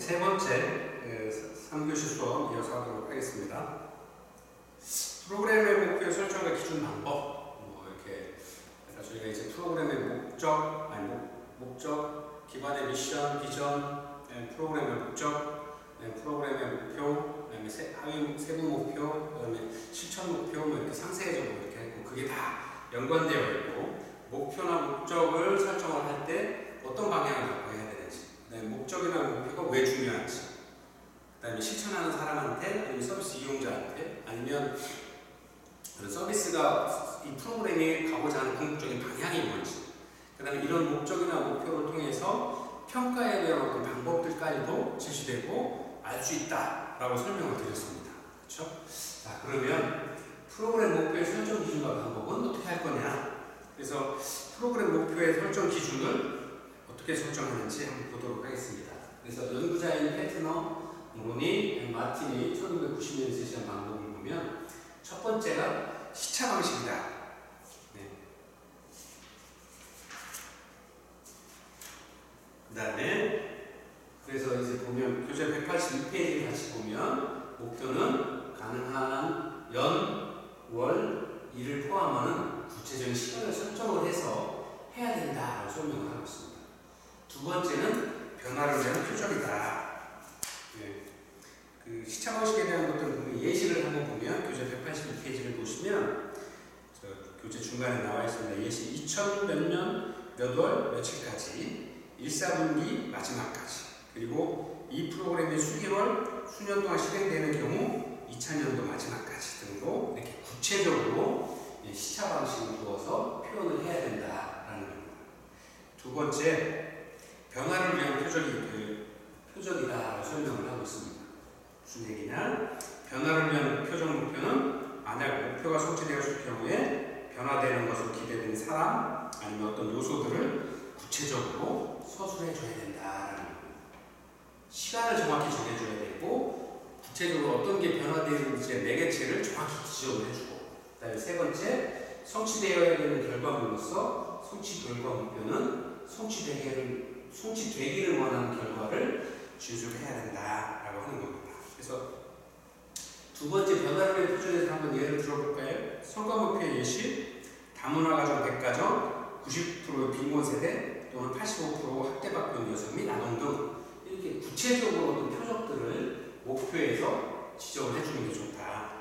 세 번째 3교시 수업 이어서 하도록 하겠습니다. 프로그램의 목표 설정과 기준 방법, 이렇게 저희가 이제 프로그램의 목적, 기반의 미션, 비전, 프로그램의 목적, 프로그램의 목표, 그다음에 세부 목표, 그다음에 실천 목표, 이렇게 상세적으로 이렇게 했고, 그게 다 연관되어 있고, 목표나 목적을 설정을 할 때 어떤 방향을 갖고 해야 되는지, 그다음에 목적이나 목표가 왜 중요한지, 그다음에 실천하는 사람한테, 아니면 서비스 이용자한테, 아니면 서비스가 이 프로그램이 가고자 하는 궁극적인 방향이 뭔지, 그다음에 이런 목적이나 목표를 통해서 평가에 대한 어떤 방법들까지도 제시되고 알 수 있다라고 설명을 드렸습니다. 그렇죠? 자, 그러면 프로그램 목표의 설정 기준과 방법은 어떻게 할 거냐? 그래서 프로그램 목표의 설정 기준을 어떻게 설정하는지 한번 보도록 하겠습니다. 그래서 연구자인 패트너, 모니, 마틴이 1990년에 제시한 방법을 보면 첫 번째가 시차 방식이다. 네. 그 다음에 그래서 이제 보면 교재 182페이지를 같이 보면 목표는 가능한 연, 월, 일을 포함하는 구체적인 시간을 설정을 해서 해야 된다라고 설명을 하고 있습니다. 두 번째는 변화를 위한 표적이다. 네. 그 시차 방식에 대한 것들을 보면 예시를 한번 보면 교재 182페이지를 보시면 교재 중간에 나와 있습니다. 예시 2000 몇 년 몇 월 며칠까지 1사분기 마지막까지, 그리고 이 프로그램이 수개월 수년 동안 실행되는 경우 2000년도 마지막까지 등으로 이렇게 구체적으로 시차 방식을 두어서 표현을 해야 된다라는 겁니다. 두 번째, 변화를 위한 표적이다라고 설명을 하고 있습니다. 무슨 얘기냐? 변화를 위한 표적 목표는 만약 목표가 성취되었을 경우에 변화되는 것으로 기대되는 사람 아니면 어떤 요소들을 구체적으로 서술해줘야 된다라는 겁니다. 시간을 정확히 정해줘야 되고, 구체적으로 어떤 게 변화되는지의 매개체를 정확히 지적을 해주고, 그 다음에 세 번째, 성취되어야 되는 결과물로서 성취 결과 목표는 성취되기를 원하는 결과를 준수해야 된다라고 하는 겁니다. 그래서 두 번째 변화를 위한 표준에서 한번 예를 들어볼까요? 성과 목표의 예시, 다문화 가정 100가정, 90% 빈곤 세대 또는 85% 학대받고 있는 여성 및 아동 등 이렇게 구체적으로 어떤 표적들을 목표에서 지적을 해주는 게 좋다.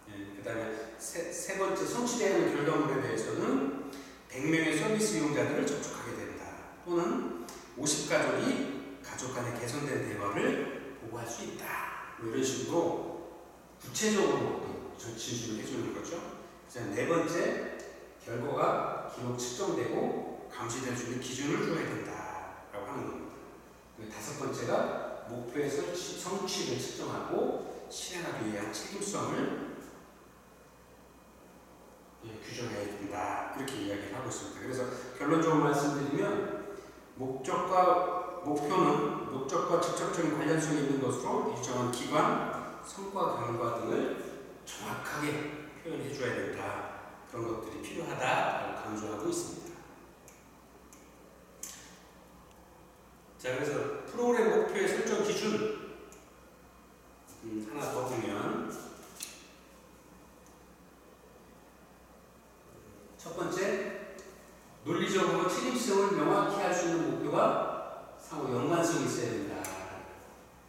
그 다음에 세 번째, 성취되는 결과물에 대해서는 100명의 서비스 이용자들을 접촉하게 된다. 또는 50가족이 가족 간의 개선된 대화를 보고할 수 있다. 이런 식으로 구체적으로 진술을 해주는 거죠. 그다음 네 번째, 결과가 기록 측정되고 감시될 수 있는 기준을 줘야 된다라고 하는 겁니다. 다섯 번째가 목표의 성취를 측정하고 실행하기 위한 책임성을 규정해야 된다. 이렇게 이야기를 하고 있습니다. 그래서 결론적으로 말씀드리면 목적과 직접적인 관련성이 있는 것으로 일정한 기관, 성과, 결과 등을 정확하게 표현해 줘야 된다. 그런 것들이 필요하다고 강조하고 있습니다. 자, 그래서 프로그램 목표의 설정 기준 하나 더 보면 첫 번째, 논리적으로 책임성을 명확히 할 수 있는 목표가 상호 연관성이 있어야 된다.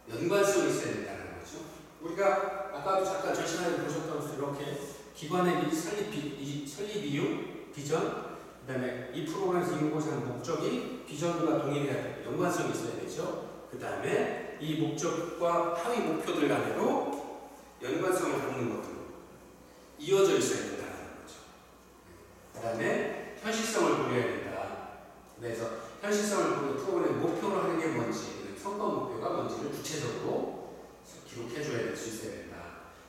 연관성이 있어야 된다는 거죠. 우리가 아까도 잠깐 절신하게 보셨던 것처럼 이렇게 기관의 설립 이유, 비전, 그 다음에 이 프로그램에서 이루고자 하는 목적이 비전과 동일해야 되고 연관성이 있어야 되죠. 그 다음에 이 목적과 하위 목표들 간에도 연관성을 갖는 것들로 이어져 있어야 된다는 거죠. 그 다음에 현실성을 고려해야 된다. 그래서 현실성을 고려 프로그램 목표로 하는 게 뭔지, 성과 목표가 뭔지를 구체적으로 기록해줘야 될 수 있어야 된다.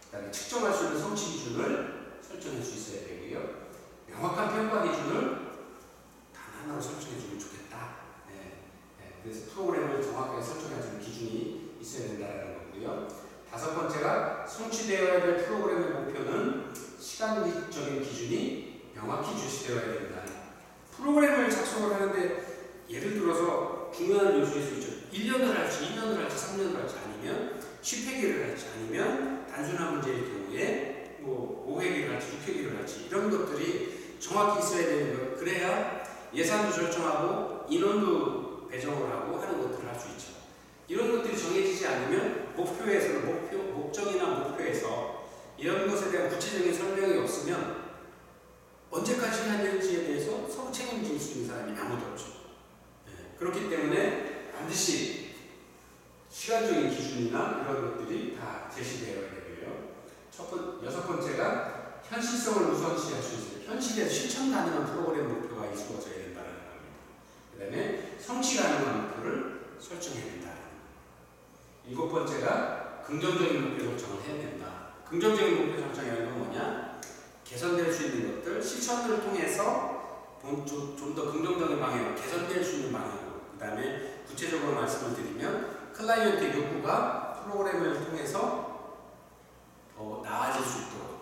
그 다음에 측정할 수 있는 성취 기준을 설정할 수 있어야 되고요. 명확한 평가 기준을 단 하나로 설정해주면 좋겠다. 그래서 프로그램을 정확하게 설정해주는 기준이 있어야 된다는 거고요. 다섯 번째가 성취되어야 될 프로그램의 목표는 시간적인 기준이 명확히 제시되어야 된다. 프로그램을 작성을 하는데 예를 들어서 중요한 요소일 수 있죠. 1년을 할지 2년을 할지 3년을 할지 아니면 10회기를 할지 아니면 단순한 문제일 경우에 뭐 5회기를 할지 6회기를 할지 이런 것들이 정확히 있어야 되는 거. 그래야 예산도 결정하고 인원도 배정을 하고 하는 것들을 할 수 있죠. 이런 것들이 정해지지 않으면 목적이나 목표에서 이런 것에 대한 구체적인 설명이 없으면 언제까지 해야 되는지에 대해서 서로 책임질 수 있는 사람이 아무도 없죠. 그렇기 때문에 반드시 시간적인 기준이나 이런 것들이 다 제시되어야 되고요. 여섯 번째가 현실성을 우선시할 수 있어요. 현실에서 실천 가능한 프로그램 목표가 이루어져야 된다는 겁니다. 그 다음에 성취 가능한 목표를 설정해야 된다. 일곱 번째가 긍정적인 목표 설정을 해야 된다. 긍정적인 목표 설정이라는 건 뭐냐? 개선될 수 있는 것들, 실천을 통해서 좀 더 긍정적인 방향으로 개선될 수 있는 방향으로. 그 다음에 구체적으로 말씀을 드리면 클라이언트의 욕구가 프로그램을 통해서 더 나아질 수 있도록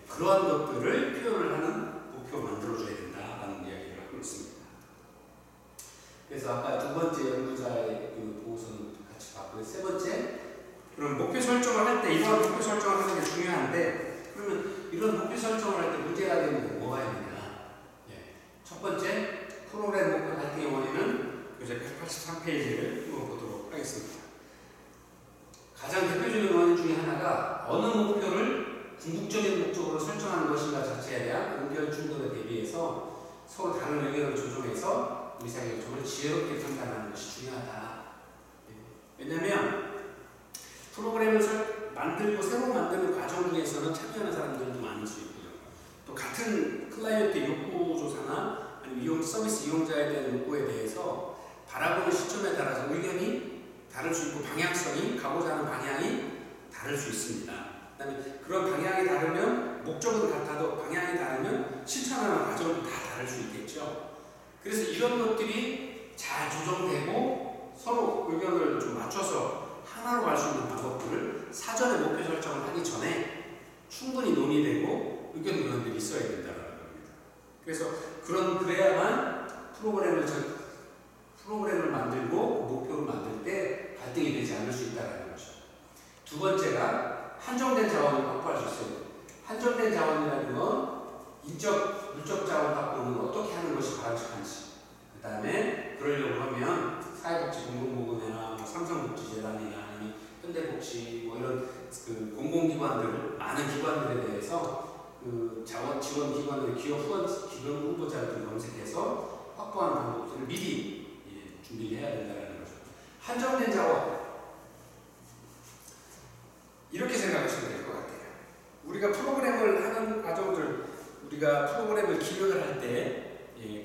그러한 것들을 표현을 하는 목표를 만들어줘야 된다라는 이야기를 하고 있습니다. 그래서 아까 두 번째 연구자의 그 보고서는 같이 봤고요. 세 번째, 그럼 목표 설정을 할 때 이러한 목표 설정을 하는 게 중요한데, 그러면 이런 목표 설정을 할 때 문제가 되는 게 뭐가 있느냐? 첫 번째, 프로그램 목표 달성의 원인은 교재 183페이지를 한번 보도록 하겠습니다. 가장 대표적인 원인 중에 하나가 어느 목표를 궁극적인 목적으로 설정하는 것인가 자체에 대한 의견 충돌에 대비해서 서로 다른 의견을 조정해서 의사결정을 지혜롭게 판단하는 것이 중요하다. 왜냐하면 프로그램을 만들고 새로 만드는 과정 중에서는 참여하는 사람들도 많을 수 있고요. 또 같은 클라이언트 욕구 조사나 아니면 서비스 이용자에 대한 욕구에 대해서 바라보는 시점에 따라서 의견이 다를 수 있고 방향성이 가고자 하는 방향이 다를 수 있습니다. 그다음에 그런 방향이 다르면 목적은 같아도 방향이 다르면 실천하는 과정도 다 다를 수 있겠죠. 그래서 이런 것들이 잘 조정되고 서로 의견을 좀 맞춰서 하나로 갈 수 있는 방법들을 사전에 목표 설정을 하기 전에 충분히 논의되고 의견 교환들이 있어야 된다는 겁니다. 그래서 그래야만 프로그램을 만들고 목표를 만들 때 갈등이 되지 않을 수 있다는 거죠. 두 번째가 한정된 자원을 확보할 수 있어요. 한정된 자원이라는 건 인적, 물적 자원 확보는 어떻게 하는 것이 바람직한지. 그 다음에 그러려고 하면 사회복지공동모금회나 삼성복지재단이나 아니면 현대복지 이런 그 공공기관들 많은 기관들에 대해서 그 자원 지원 기관들의 기업 후보자를 검색해서 확보하는 방법들을 미리 준비를 해야 된다는 거죠. 한정된 자원 이렇게 생각하시면 될 것 같아요. 우리가 프로그램을 하는 과정들, 우리가 프로그램을 기획을 할 때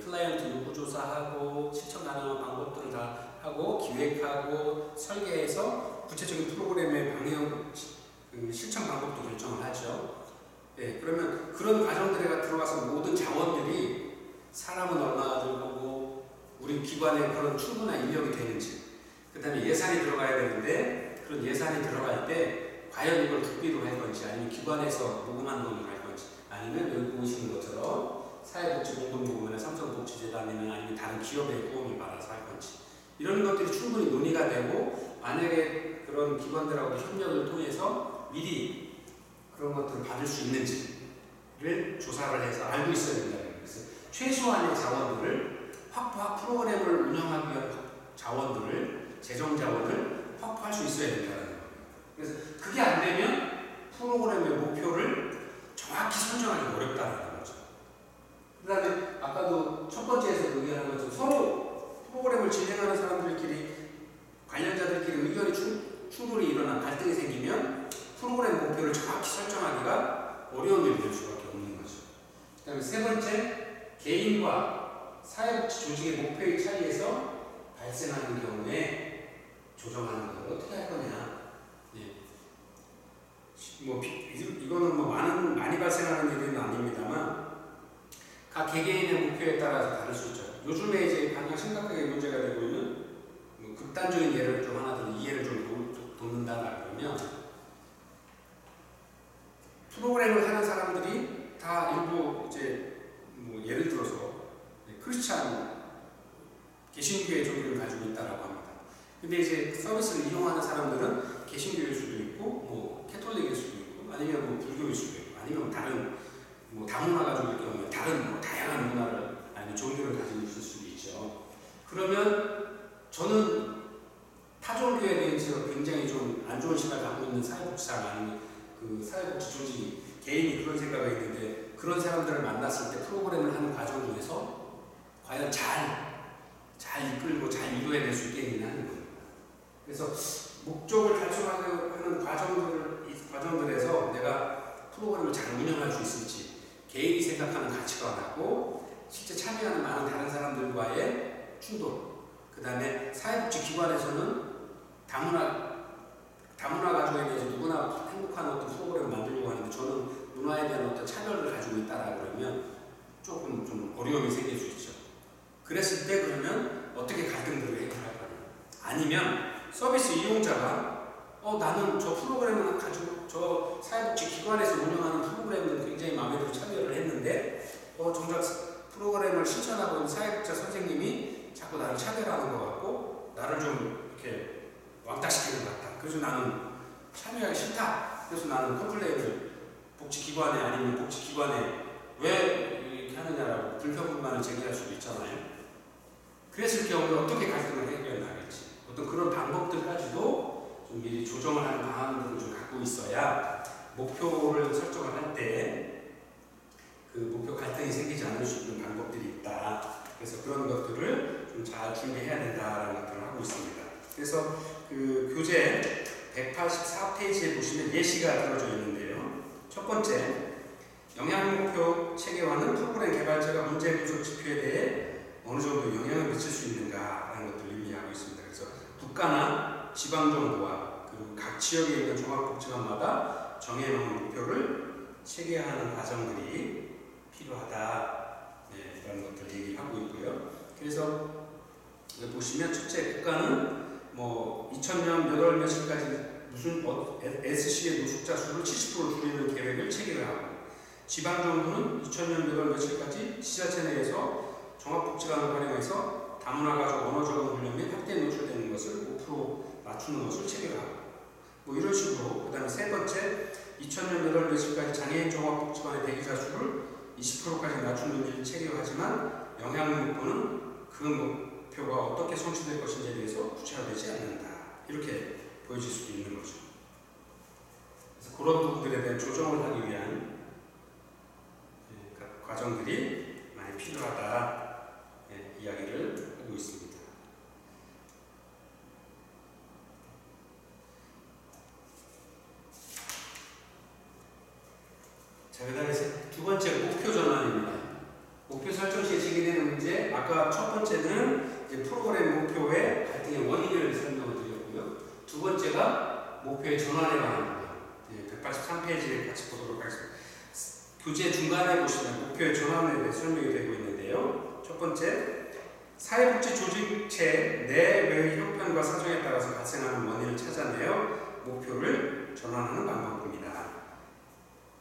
클라이언트 요구 조사하고 실천 가능한 방법들을 다 하고 기획하고 설계해서 구체적인 프로그램의 방향, 실천 방법도 결정을 하죠. 그러면 그런 과정들에 들어가서 모든 자원들이 사람은 얼마나 들고 우리 기관에 그런 충분한 인력이 되는지, 그 다음에 예산이 들어가야 되는데 그런 예산이 들어갈 때 과연 이걸 국비로 할 건지 아니면 기관에서 모금한 돈으로 할 건지 아니면 여기 보시는 것처럼 사회복지공동모금이나 삼성복지재단이나 아니면 다른 기업의 도움을 받아서 할 건지 이런 것들이 충분히 논의가 되고 만약에 그런 기관들하고 협력을 통해서 미리 그런 것들을 받을 수 있는지를 조사를 해서 알고 있어야 된다는 거예요. 그래서 최소한의 자원들을 프로그램을 운영하기 위한 자원들을 재정 자원을 확보할 수 있어야 된다는 거예요. 그래서 그게 안 되면 프로그램의 목표를 정확히 설정하기 어렵다는 거죠. 그 다음에 아까도 첫 번째에서 의견한 것처럼 서로 프로그램을 진행하는 사람들끼리 관련자들끼리 의견이 충돌이 일어나 갈등이 생기면 프로그램 목표를 정확히 설정하기가 어려운 일이 될 수밖에 없는 거죠. 그 다음에 세 번째, 개인과 사회복지 조직의 목표의 차이에서 발생하는 경우에 조정하는 걸 어떻게 할 거냐. 이거는 많이 발생하는 일은 아닙니다만 각 개개인의 목표에 따라서 다를 수 있죠. 요즘에 이제 가장 심각하게 문제가 되고 있는 극단적인 예를 좀 하나 더 이해를 좀 돕는다 그러면 프로그램을 하는 사람들이 다 일부 이제 예를 들어서 크리스찬 개신교의 종교를 가지고 있다라고 합니다. 근데 이제 서비스를 이용하는 사람들은 개신교일 수도 있고, 뭐 캐톨릭일 수도 있고, 아니면 뭐 불교일 수도 있고, 아니면 다른 뭐 다문화 가족일 경우에 다른 뭐 다양한 문화를 아니면 종교를 가지고 있을 수도 있죠. 그러면 저는 타종교에 대해서 굉장히 좀 안 좋은 시각을 갖고 있는 사회복지사가 아니면 그 사회복지 조직이 개인이 그런 생각이 있는데 그런 사람들을 만났을 때 프로그램을 하는 과정 중에서 과연 잘 이끌고 잘 이루어낼 수 있겠느냐 하는 거예요. 그래서 목적을 달성하는 과정들에서 내가 프로그램을 잘 운영할 수 있을지, 개인이 생각하는 가치관하고 실제 참여하는 많은 다른 사람들과의 충돌, 그 다음에 사회복지기관에서는 다문화 가족에 대해서 누구나 행복한 어떤 프로그램을 만들려고 하는데 저는 문화에 대한 어떤 차별을 가지고 있다라 그러면 조금 좀 어려움이 생길 수 있죠. 그랬을 때 그러면 어떻게 갈등들을 해결할 거냐? 아니면 서비스 이용자가 나는 저 프로그램을 가지고 저 사회복지기관에서 운영하는 프로그램은 굉장히 마음에 들어 참여를 했는데 정작 프로그램을 실천하고 있는 사회복지사 선생님이 자꾸 나를 차별하는 것 같고 나를 좀 이렇게 왕따시키는 것 같다. 그래서 나는 참여하기 싫다. 그래서 나는 컴플레인을 복지기관에 아니면 복지기관에 왜 이렇게 하느냐라고 불평불만을 제기할 수도 있잖아요. 그랬을 경우에 어떻게 갈등을 해결해 나갈지 어떤 그런 방법들까지도 좀 미리 조정을 하는 방안들을 좀 갖고 있어야 목표를 설정을 할 때 그 목표 갈등이 생기지 않을 수 있는 방법들이 있다. 그래서 그런 것들을 좀 잘 준비해야 된다라는 것들을 하고 있습니다. 그래서 그 교재 184페이지에 보시면 예시가 들어져 있는데요. 첫 번째, 영향목표 체계화는 프로그램 개발자가 문제 분석 지표에 대해 어느 정도 영향을 미칠 수 있는가라는 것들을 의미하고 있습니다. 그래서 국가나 지방정부와 그리고 각 지역에 있는 종합복지관마다 정해놓은 목표를 체계화하는 과정들이 필요하다. 라는 것들을 얘기하고 있고요. 그래서 여기 보시면 첫째, 국가는 뭐 2000년 몇 월 며칠까지 무슨 SC의 노숙자 수를 70% 줄이는 계획을 체계화하고, 지방정부는 2000년 몇 월 며칠까지 지자체 내에서 종합복지관을 활용해서 다문화 가족 언어 적응 훈련 및 학대에 노출되는 것을 5% 맞추는 것을 체계화하고, 뭐 이런 식으로. 그 다음에 세 번째, 2000년 몇 월 며칠까지 장애인 종합복지관의 대기자 수를 20%까지 낮추는 일을 체계화하지만 영향 목표는 그 목표가 어떻게 성취될 것인지에 대해서 구체화되지 않는다. 이렇게 보여질 수도 있는 거죠. 그래서 그런 부분들에 대한 조정을 하기 위한 과정들이 많이 필요하다. 이야기를 하고 있습니다. 자, 그 다음에 두 번째, 목표 전환입니다. 목표 설정 시에 제기되는 문제, 아까 첫 번째는 이제 프로그램 목표의 갈등의 원인을 설명을 드렸고요. 두 번째가 목표의 전환에 관한 거예요. 183페이지를 같이 보도록 하겠습니다. 교재 중간에 보시면 목표의 전환에 대해 설명이 되고 있는데요. 첫 번째, 사회복지 조직체 내외의 형편과 사정에 따라서 발생하는 원인을 찾아내어 목표를 전환하는 방법입니다.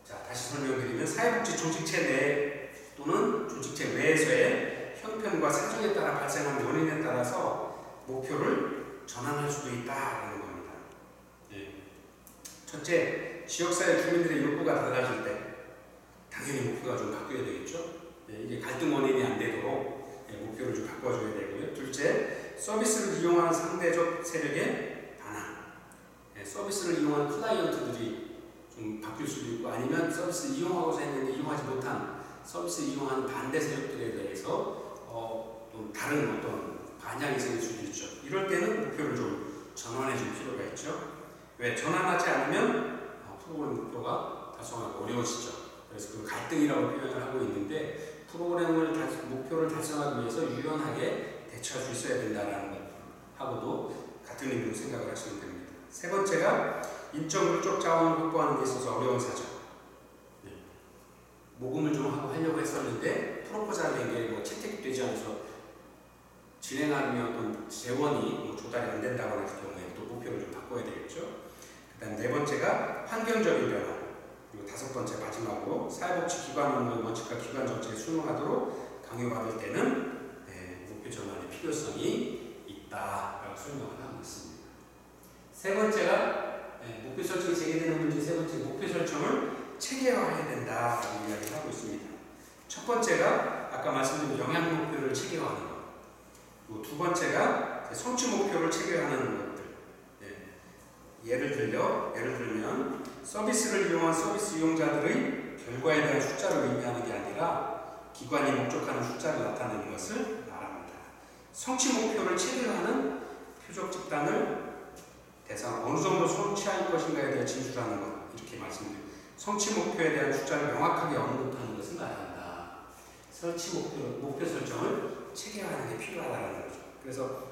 자, 다시 설명드리면 사회복지 조직체 내 또는 조직체 외에서의 형편과 사정에 따라 발생하는 원인에 따라서 목표를 전환할 수도 있다는 겁니다. 첫째, 지역사회 주민들의 욕구가 달라질 때 당연히 목표가 좀 바뀌어야 되겠죠. 이게 갈등 원인이 안 되도록 목표를 좀 바꿔줘야 되고요. 둘째, 서비스를 이용하는 상대적 세력의 반항. 서비스를 이용하는 클라이언트들이 좀 바뀔 수도 있고, 아니면 서비스 이용하고자 했는데 이용하지 못한 서비스 이용하는 반대 세력들에 대해서 또 다른 어떤 반향이 생길 수도 있죠. 이럴 때는 목표를 좀 전환해 줄 필요가 있죠. 왜? 전환하지 않으면 프로그램 목표가 달성하기 어려워지죠. 그래서 그 갈등이라고 표현을 하고 있는데, 프로그램을 목표를 달성하기 위해서 유연하게 대처할 수 있어야 된다는 것하고도 같은 의미로 생각을 하시면 됩니다. 세 번째가 인적 물적 자원을 확보하는 데 있어서 어려운 사정. 모금을 좀 하려고 했었는데 프로포즈를 낸 게 채택되지 않아서 진행하는 어떤 재원이 조달이 안 된다고 했을 경우에 또 목표를 좀 바꿔야 되겠죠. 그 다음 네 번째가 환경적인 변화. 그리고 다섯 번째 마지막으로 사회복지 기관 운영 원칙과 기관 정책에 순응하도록 강요받을 때는 목표 전환의 필요성이 있다. 있다라고 설명을 하고 있습니다. 세 번째가 목표 설정이 제기되는 문제 세 번째 목표 설정을 체계화해야 된다라고 이야기를 하고 있습니다. 첫 번째가 아까 말씀드린 영향 목표를 체계화하는 것. 그리고 두 번째가 성취 목표를 체계화하는 것들. 예를 들면 서비스를 이용한 서비스 이용자들의 결과에 대한 숫자를 의미하는 게 아니라 기관이 목적하는 숫자를 나타내는 것을 말합니다. 성취 목표를 체계화하는 표적 집단을 대상 어느 정도 성취할 것인가에 대해 진술하는 것 이렇게 말씀드립니다. 성취 목표에 대한 숫자를 명확하게 언급하는 것을 말한다. 목표 설정을 체계화하는 게 필요하다는 거죠. 그래서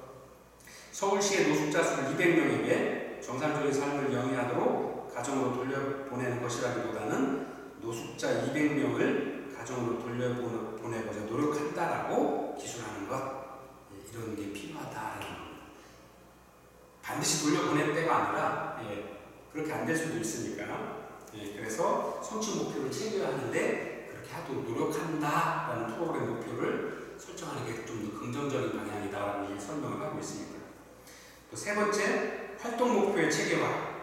서울시의 노숙자 수를 200명에게 정상적인 삶을 영위하도록 가정으로 돌려보내는 것이라기보다는 노숙자 200명을 가정으로 돌려보내고자 노력한다라고 기술하는 것 이런 게 필요하다라는 겁니다. 반드시 돌려보낼 때가 아니라 그렇게 안 될 수도 있으니까 그래서 성취 목표를 체계화하는데 그렇게 하도록 노력한다라는 프로그램 목표를 설정하는 게 좀 더 긍정적인 방향이다라고 설명을 하고 있습니다. 또 세 번째 활동 목표의 체계화.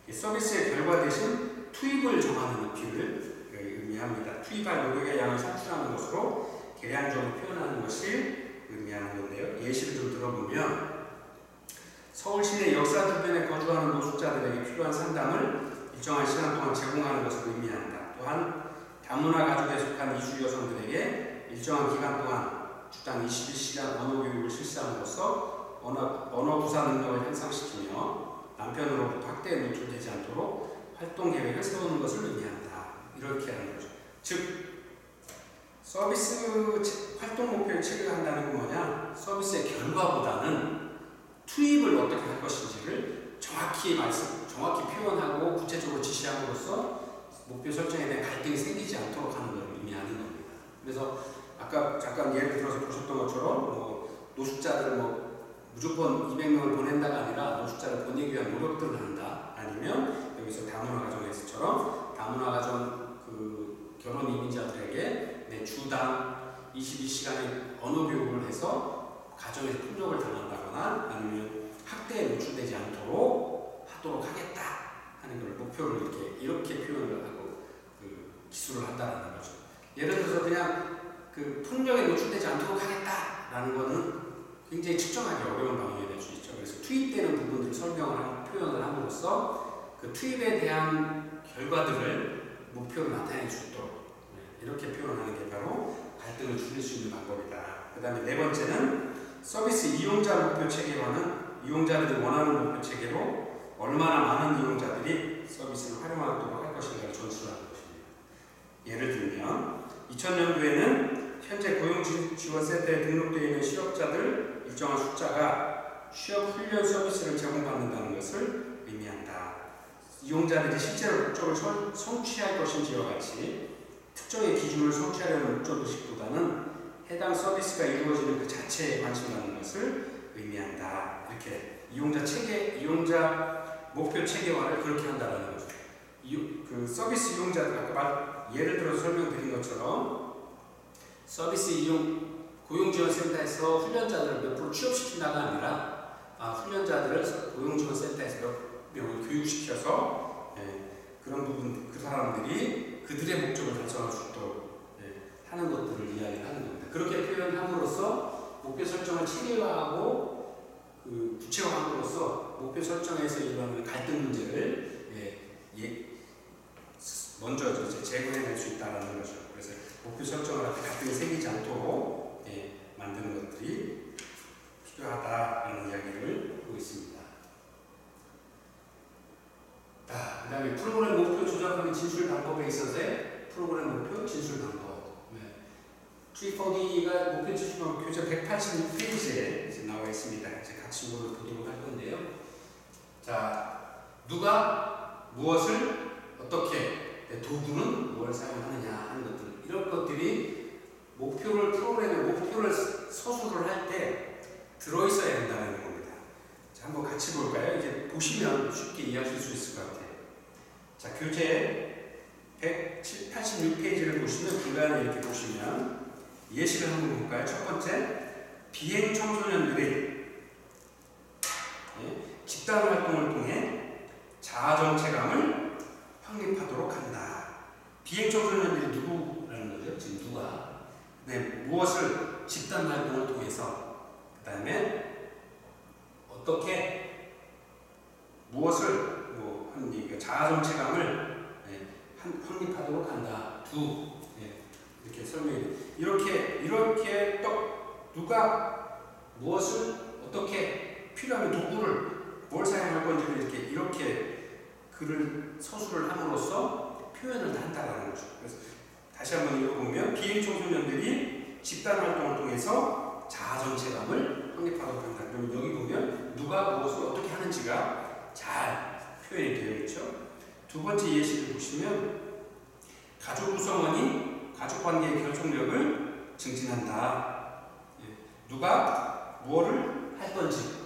서비스의 결과 대신 투입을 정하는 높이를 의미합니다. 투입할 노력의 양을 산출하는 것으로 계량적으로 표현하는 것을 의미하는 건데요. 예시를 좀 들어보면 서울 시내 역사 주변에 거주하는 노숙자들에게 필요한 상담을 일정한 시간 동안 제공하는 것을 의미한다. 또한 다문화 가족에 속한 이주 여성들에게 일정한 기간 동안 주당 21시간 언어 교육을 실시함으로써 언어 구사 능력을 향상시키며 남편으로부터 학대에 노출되지 않도록 활동 계획을 세우는 것을 의미한다. 이렇게 하는 거죠. 즉 서비스 활동 목표를 체계화한다는 건 뭐냐? 서비스의 결과보다는 투입을 어떻게 할 것인지를 정확히 표현하고 구체적으로 지시함으로써 목표 설정에 대한 갈등이 생기지 않도록 하는 것을 의미하는 겁니다. 그래서 아까 잠깐 예를 들어서 보셨던 것처럼 노숙자들 무조건 200명을 보낸다가 아니라 노숙자를 보내기 위한 노력들을 한다. 아니면 여기서 다문화 가정에서처럼 다문화 가정 결혼 이민자들에게 주당 22시간의 언어 교육을 해서 가정에서 폭력을 당한다거나 아니면 학대에 노출되지 않도록 하도록 하겠다 하는 걸 목표를 이렇게 표현을 하고 기술을 한다는 거죠. 예를 들어서 그냥 폭력에 노출되지 않도록 하겠다라는 거는 굉장히 측정하기 어려운 방향이 될 수 있죠. 그래서 투입되는 부분들을 표현을 함으로써 그 투입에 대한 결과들을 목표로 나타낼 수 있도록 이렇게 표현하는 게 바로 갈등을 줄일 수 있는 방법이다. 그 다음에 네 번째는 서비스 이용자 목표 체계화는 이용자들이 원하는 목표 체계로 얼마나 많은 이용자들이 서비스를 활용하도록 할 것인가를 전수하는 것입니다. 예를 들면 2000년도에는 현재 고용지원센터에 등록되어 있는 실업자들 일정한 숫자가 취업훈련 서비스를 제공받는다는 것을 의미한다. 이용자들이 실제로 목적을 성취할 것인지와 같이 특정의 기준을 성취하려는 목적의식보다는 해당 서비스가 이루어지는 그 자체에 관심 갖는 것을 의미한다. 이렇게 이용자 목표 체계화를 그렇게 한다는 거죠. 서비스 이용자들 아까 예를 들어서 설명드린 것처럼 서비스 고용지원센터에서 훈련자들을 몇 프로 취업시킨다가 아니라 훈련자들을 고용지원센터에서 몇 명을 교육시켜서 그런 부분 그 사람들이 그들의 목적을 달성할 수 있도록 하는 것들을 이야기를 하는 겁니다. 그렇게 표현함으로써 목표 설정을 체계화하고 구체화함으로써 목표 설정에서 일어나는 갈등 문제를 먼저 제거해낼 수 있다는 거죠. 그래서 목표 설정을 할 때 갈등이 생기지 않도록 만드는 것들이 필요하다는 이야기를 하고 있습니다. 그 다음에 프로그램 목표 조작하는 진술 방법에 있어서의 프로그램 목표 진술 방법. 340가 목표 진술 방법 교재 186페이지에 나와 있습니다. 이제 같이 이걸 보도록 할 건데요. 자, 누가 무엇을 어떻게 도구는 뭘 사용하느냐 하는 것들 이런 것들이 프로그램의 목표를 서술을 할 때 들어있어야 된다는 겁니다. 자, 한번 같이 볼까요? 이제 보시면 쉽게 이해하실 수 있을 것 같아요. 자, 교재 186페이지를 보시면 중간에 이렇게 보시면 예시를 한번 볼까요? 첫 번째, 비행 청소년들이 집단 활동을 통해 자아정체감을 확립하도록 한다. 비행청소년들이 누구라는 거죠? 지금 누가? 네, 무엇을 집단 활동을 통해서, 그 다음에 어떻게 무엇을 자아정체감을 확립하도록 한다. 이렇게 설명이 돼. 이렇게 또 누가 무엇을 어떻게 필요하면 도구를 뭘 사용할 건지를 이렇게 글을 서술을 함으로써 표현을 한다라는 거죠. 그래서 다시 한번 읽어보면 비행청소년들이 집단 활동을 통해서 자아정체감을 확립하도록 한다. 그러면 여기 보면 누가 무엇을 어떻게 하는지가 잘 표현이 되어 있죠. 두 번째 예시를 보시면 가족 구성원이 가족관계의 결속력을 증진한다. 누가 무엇을 할 건지,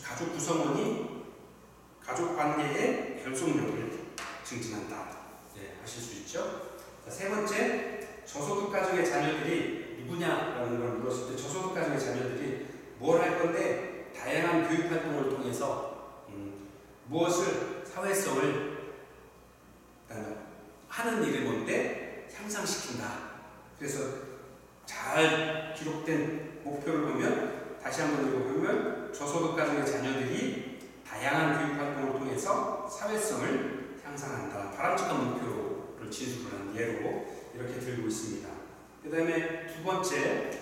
가족 구성원이 가족관계의 결속력을 증진한다. 하실 수 있죠. 자, 세 번째, 저소득 가정의 자녀들이 누구냐라는 걸 물었을 때 저소득 가정의 자녀들이 뭘 할 건데 다양한 교육 활동을 통해서 무엇을 사회성을 하는 일이 뭔데 향상시킨다. 그래서 잘 기록된 목표를 보면 다시 한번 읽어보면 저소득 가정의 자녀들이 다양한 교육 활동을 통해서 사회성을 향상한다. 바람직한 목표를 진술을 한 예로 이렇게 들고 있습니다. 그 다음에 두 번째,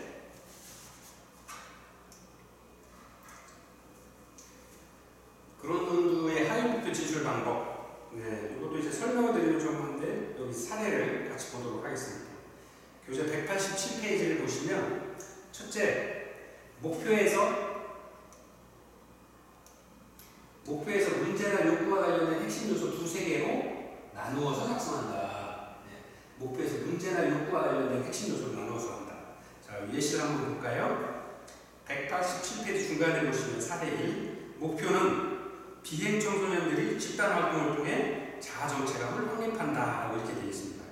그런문두의 하위 목표 진술 방법. 이것도 이제 설명을 드리면 좀 한데 여기 사례를 같이 보도록 하겠습니다. 교재 187페이지를 보시면 첫째, 목표에서 문제나 요구와 관련된 핵심 요소 두세 개로 나누어서 작성한다. 목표에서 문제나 요구와 관련된 핵심 요소를 나누어서 한다. 자, 예시를 한번 볼까요? 187페이지 중간에 보시면 사례 1, 목표는 비행 청소년들이 집단 활동을 통해 자아정체감을 확립한다 라고 이렇게 되어 있습니다.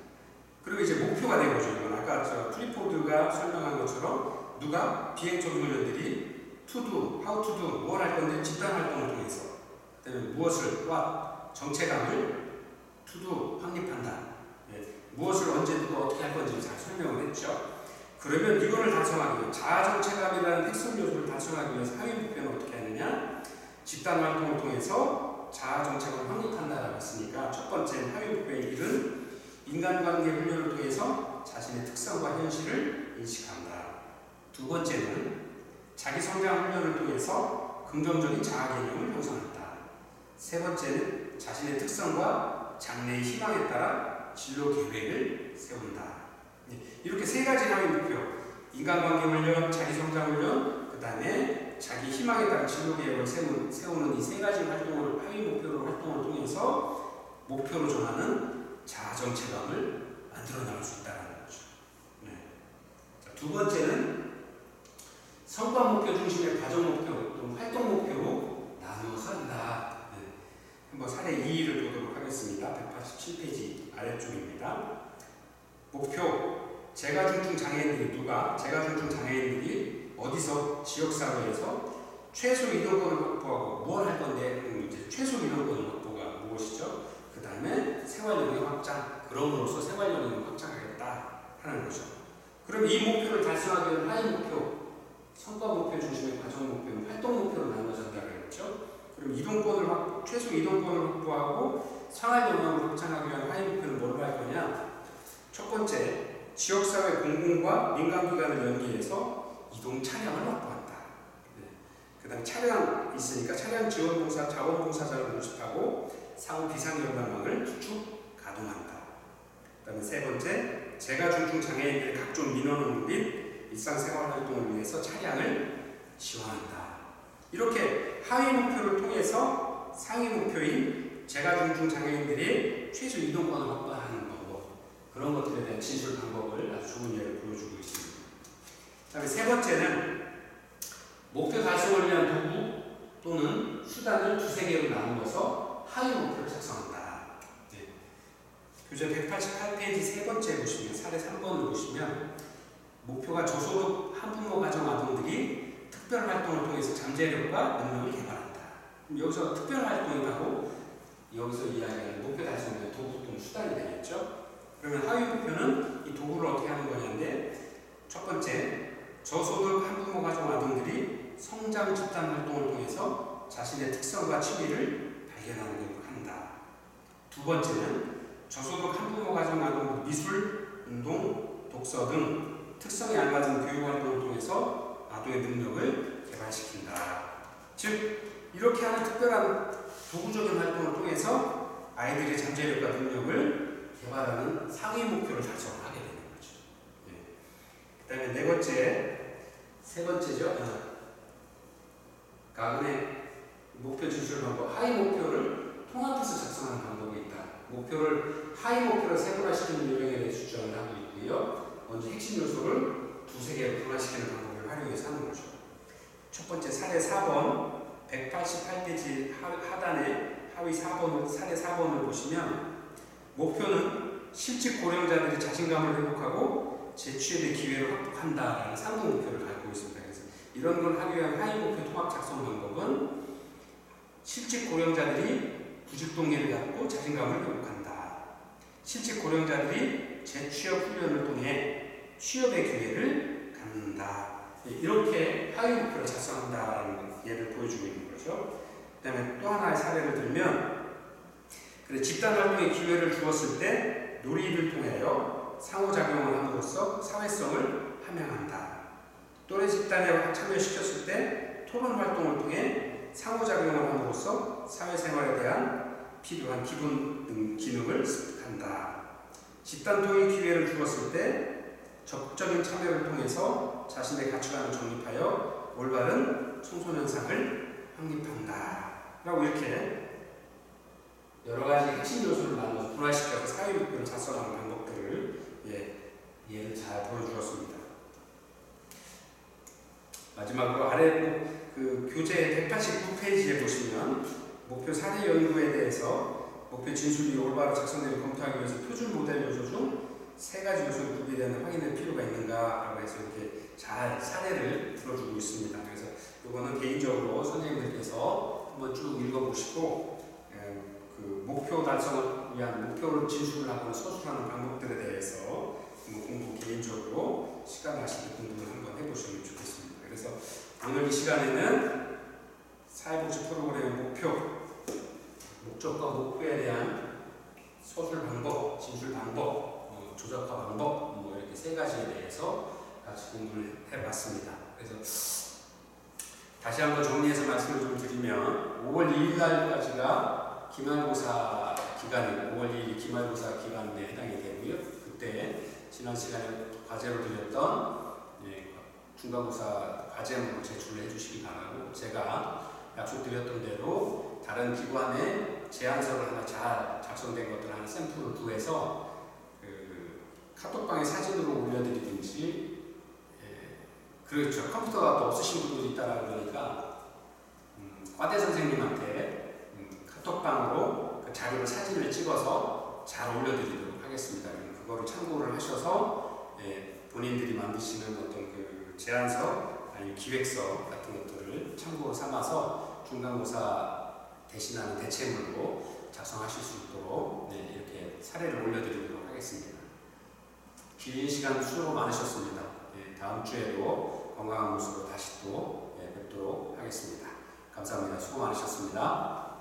그리고 이제 목표가 된 거죠. 이건 아까 클리포드가 설명한 것처럼 누가 비행 청소년들이 to do, how to do, 뭘 할 건데 집단 활동을 통해서, 그다음에 무엇을 정체감을 to do 확립한다. 무엇을 언제 누가 어떻게 할 건지 잘 설명을 했죠. 그러면 이거를 달성하기 위해 자아정체감이라는 핵심 요소를 달성하기 위해서 하위 목표는 어떻게 하느냐? 집단 활동을 통해서 자아정체감을 확립한다라고 했으니까 첫 번째 하위 목표의 1은 인간관계 훈련을 통해서 자신의 특성과 현실을 인식한다. 두 번째는 자기성장 훈련을 통해서 긍정적인 자아개념을 형성한다. 세 번째는 자신의 특성과 장래의 희망에 따라 진로 계획을 세운다. 이렇게 세 가지 하위 목표, 인간관계 훈련, 자기성장 훈련, 그 다음에 자기 희망에 따른 진로 계획을 세우는 이 세 가지 활동을 하위 목표로 활동을 통해서 목표로 정하는 자아정체감을 만들어 나갈 수 있다는 거죠. 자, 두 번째는 성과 목표 중심의 과정 목표 또는 활동 목표로 나누어서 한다. 한번 사례 2를 보도록 하겠습니다. 187페이지 아래쪽입니다. 목표, 재가중증 장애인들이 어디서 지역사회에서 최소 이동권을 확보하고 뭘 할 건데 이제 최소 이동권을 확보가 무엇이죠? 그 다음에 생활영역 확장, 그럼으로써 생활영역을 확장하겠다 하는 거죠. 그럼 이 목표를 달성하기 위한 하위 목표, 성과 목표 중심의 과정 목표는 활동 목표로 나누어진다고 했죠. 그럼 최소 이동권을 확보하고 생활영역을 확장하기 위한 하위 목표는 뭘로 할 거냐? 첫 번째, 지역사회 공공과 민간기관을 연계해서 이동 차량을 확보한다. 그 다음 차량 있으니까 차량 지원봉사, 자원봉사자를 모집하고 상호 비상연락망을 구축, 가동한다. 그 다음에 세 번째, 재가중증 장애인들의 각종 민원 및 일상생활 활동을 위해서 차량을 지원한다. 이렇게 하위 목표를 통해서 상위 목표인 재가중증 장애인들의 최소 이동권을 확보하는 방법, 그런 것들에 대한 진술 방법을 아주 좋은 예를 보여주고 있습니다. 그 다음에 세 번째는 목표 달성을 위한 도구 또는 수단을 두세 개로 나누어서 하위 목표를 작성한다. 교재 188페이지 세 번째 보시면 사례 3번을 보시면 목표가 저소득 한부모 가정 아동들이 특별 활동을 통해서 잠재력과 능력을 개발한다. 그럼 여기서 특별 활동이 바로 여기서 이야기하는 목표 달성의 도구 또는 수단이 되겠죠. 그러면 하위 목표는 이 도구를 어떻게 하는 거냐인데, 첫 번째, 저소득 한부모 가정 아동들이 성장 집단 활동을 통해서 자신의 특성과 취미를 발견하는 한다. 두 번째는 저소득 한부모 가정 아동 미술, 운동, 독서 등 특성에 알맞은 교육 활동을 통해서 아동의 능력을 개발시킨다. 즉, 이렇게 하는 특별한 도구적인 활동을 통해서 아이들의 잠재력과 능력을 개발하는 상위 목표를 달성하게 되는 거죠. 그 다음에 네 번째, 세 번째죠. 가근의 목표 진출 방법, 하위 목표를 통합해서 작성하는 방법이 있다. 하위 목표를 세분화시키는 요령에 대해 주장을 하고 있고요. 먼저 핵심 요소를 두세 개로 분화시키는 방법을 활용해서 하는 거죠. 첫 번째 사례 4번, 188페이지 하단에 하위 4번, 사례 4번을 보시면 목표는 실직 고령자들이 자신감을 회복하고 재취업의 기회를 확보한다라는 상부 목표를 갖고 있습니다. 그래서 이런 걸 하기 위한 하위 목표 통합 작성 방법은 실직 고령자들이 구직 동기를 갖고 자신감을 회복한다. 실직 고령자들이 재취업 훈련을 통해 취업의 기회를 갖는다. 이렇게 하위 목표를 작성한다라는 예를 보여주고 있는 거죠. 그 다음에 또 하나의 사례를 들면, 집단 활동의 기회를 주었을 때 놀이를 통하여 상호작용을 함으로써 사회성을 함양한다. 또래 집단에 참여시켰을 때 토론 활동을 통해 상호작용을 함으로써 사회생활에 대한 필요한 기본 등 기능을 습득한다. 집단 통일 기회를 주었을 때 적극적인 참여를 통해서 자신의 가치관을 정립하여 올바른 청소년상을 확립한다. 라고 이렇게 여러 가지 핵심 요소를 나눠서 분화시켜서 사회 목표를 작성하는 방법들을 예를 잘 보여주었습니다. 마지막으로 아래 교재 189페이지에 보시면 목표 사례 연구에 대해서 목표 진술이 올바로 작성되고 검토하기 위해서 표준 모델 요소 중 세 가지 요소를 구비되는 확인할 필요가 있는가라고 해서 이렇게 잘 사례를 들어주고 있습니다. 그래서 이거는 개인적으로 선생님들께서 한번 쭉 읽어보시고 목표 달성을 위한 목표를 진술을 하거나 서술하는 방법들에 대해서 공부 개인적으로 시간 나실 때 공부를 한번 해보시면 좋겠습니다. 그래서 오늘 이 시간에는 사회복지 프로그램의 목적과 목표에 대한 서술 방법, 진술 방법, 조작화 방법 이렇게 세 가지에 대해서 같이 공부를 해봤습니다. 그래서 다시 한번 정리해서 말씀을 좀 드리면 5월 2일 날까지가 기말고사 기간이고 5월 2일이 기말고사 기간에 해당이 되고요. 그때 지난 시간에 과제로 드렸던 중간고사 과제문을 제출을 해주시기 바라고, 제가 약속드렸던 대로 다른 기관에 제안서를 하나 잘 작성된 것들 하나 샘플을 구해서 카톡방에 사진으로 올려드리든지, 그렇죠. 컴퓨터가 또 없으신 분들이 있다라고 그러니까 과대 선생님한테 카톡방으로 그 자료를 사진을 찍어서 잘 올려드리도록 하겠습니다. 그거를 참고를 하셔서 본인들이 만드시는 어떤 그 제안서 아니면 기획서 같은 것들을 참고로 삼아서 중간고사 대신하는 대체물로 작성하실 수 있도록 이렇게 사례를 올려드리도록 하겠습니다. 긴 시간 수고 많으셨습니다. 다음 주에도 건강한 모습으로 다시 또 뵙도록 하겠습니다. 감사합니다. 수고 많으셨습니다.